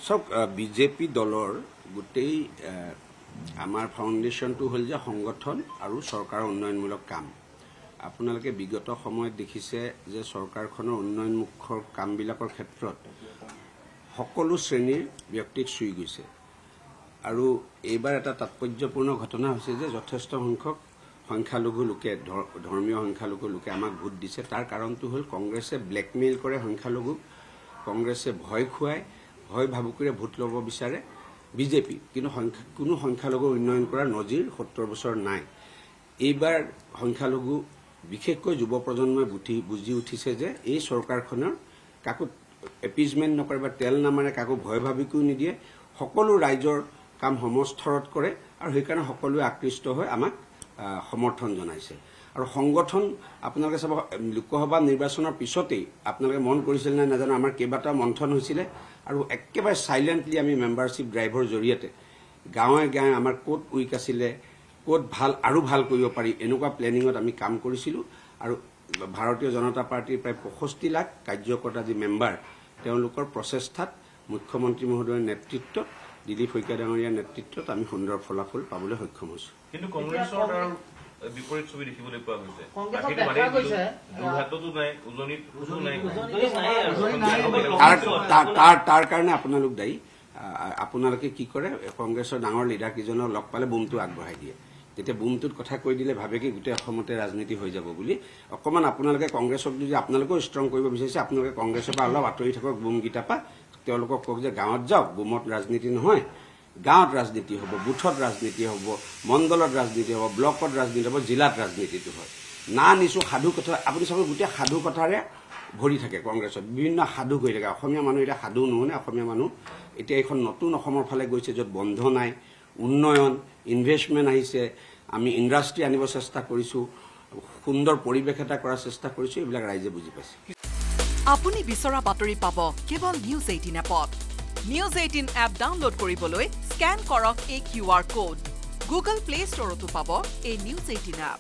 সব বিজেপি দলৰ গোটেই আমাৰ ফাউণ্ডেশ্যনটো হ'ল যে সংগঠন আৰু চৰকাৰৰ উন্নয়নমূলক কাম। আপোনালোকে বিগত সময়ত দেখিছে যে চৰকাৰখনৰ উন্নয়নমুখৰ কামবিলাকৰ ক্ষেত্ৰত সকলো শ্ৰেণীৰ ব্যক্তিক চুই গৈছে। আৰু এইবাৰ এটা তাৎপৰ্যপূৰ্ণ ঘটনা হৈছে যে যথেষ্ট সংখ্যক সংখ্যালঘু লোকে ধৰ্মীয় সংখ্যালঘু লোকে আমাক ভোট দিছে। তাৰ কাৰণটো হ'ল কংগ্ৰেছে ব্লেকমেইল কৰে সংখ্যালঘুক, কংগ্ৰেছে ভয় খুৱায়, ভয় ভাবুকিৰে ভোট ল'ব বিচাৰে বিজেপি, কিন্তু কোনো সংখ্যালঘু উন্নয়ন কৰাৰ নজিৰ 70 বছৰ নাই। এইবাৰ সংখ্যালঘু বিশেষকৈ যুৱ প্ৰজন্মই বুজি উঠিছে যে এই চৰকাৰখনৰ কাকো এপিজমেণ্ট নকৰে বা তেল নামাৰে, কাকো ভয় ভাবিকো নিদিয়ে, সকলো ৰাইজৰ কাম সমস্তৰত কৰে আৰু সেইকাৰণে সকলোৱে আকৃষ্ট হৈ আমাক সমৰ্থন জনাইছে। আৰু সংগঠন আপোনালোকে চাব, লোকসভা নিৰ্বাচনৰ পিছতেই আপোনালোকে মন কৰিছিল নে নাজানো, আমাৰ কেইবাটাও মন্থন হৈছিলে আৰু একেবাৰে চাইলেণ্টলি আমি মেম্বাৰশ্বিপ ড্ৰাইভৰ জৰিয়তে গাঁৱে গাঁৱে আমাৰ ক'ত উইক আছিলে, ক'ত আৰু ভাল কৰিব পাৰি, এনেকুৱা প্লেনিঙত আমি কাম কৰিছিলোঁ। আৰু ভাৰতীয় জনতা পাৰ্টীৰ প্ৰায় 65 লাখ কাৰ্যকৰ্তা যি মেম্বাৰ, তেওঁলোকৰ প্ৰচেষ্টাত মুখ্যমন্ত্ৰী মহোদয়ৰ নেতৃত্বত, দিলীপ শইকীয়া ডাঙৰীয়াৰ নেতৃত্বত আমি সুন্দৰ ফলাফল পাবলৈ সক্ষম হৈছোঁ। কিন্তু কংগ্ৰেছৰ বিপৰীত ছবি দেখিবলৈ পোৱা গৈছে। তাৰ কাৰণে আপোনালোক দায়ী। আপোনালোকে কি কৰে, কংগ্ৰেছৰ ডাঙৰ লিডাৰ কেইজনক লগ পালে বুমটো আগবঢ়াই দিয়ে। তেতিয়া বুমটোত কথা কৈ দিলে ভাবে কি গোটেই অসমতে ৰাজনীতি হৈ যাব বুলি। অকণমান আপোনালোকে কংগ্ৰেছক যদি আপোনালোকেও ষ্ট্ৰং কৰিব বিচাৰিছে, আপোনালোকে কংগ্ৰেছৰ পৰা অলপ আঁতৰি থাকক বুমকেইটাৰ পৰা। তেওঁলোকক কওক যে গাঁৱত যাওক, বুমত ৰাজনীতি নহয়, গাঁৱত ৰাজনীতি হ'ব, বুথত ৰাজনীতি হ'ব, মণ্ডলত ৰাজনীতি হ'ব, ব্লকত ৰাজনীতি হ'ব, জিলাত ৰাজনীতিটো হয়। না নিছো সাধু কথা, আপুনি চাব গোটেই সাধু কথাৰে ভৰি থাকে কংগ্ৰেছত, বিভিন্ন সাধু হৈ থাকে। অসমীয়া মানুহ এতিয়া সাধু নুশুনে। অসমীয়া মানুহ এতিয়া এইখন নতুন অসমৰ ফালে গৈছে, য'ত বন্ধ নাই, উন্নয়ন, ইনভেষ্টমেণ্ট আহিছে, আমি ইণ্ডাষ্ট্ৰী আনিব চেষ্টা কৰিছোঁ, সুন্দৰ পৰিৱেশ এটা কৰাৰ চেষ্টা কৰিছোঁ। এইবিলাক ৰাইজে বুজি পাইছে। আপুনি বিচৰা বাতৰি পাব কেৱল নিউজ 18 এপত। নিউজ 18 এপ ডাউনলোড কৰিবলৈ স্কেন কৰক এই QR কোড। গুগল প্লে ষ্টৰতো পাব এই নিউজ 18 এপ।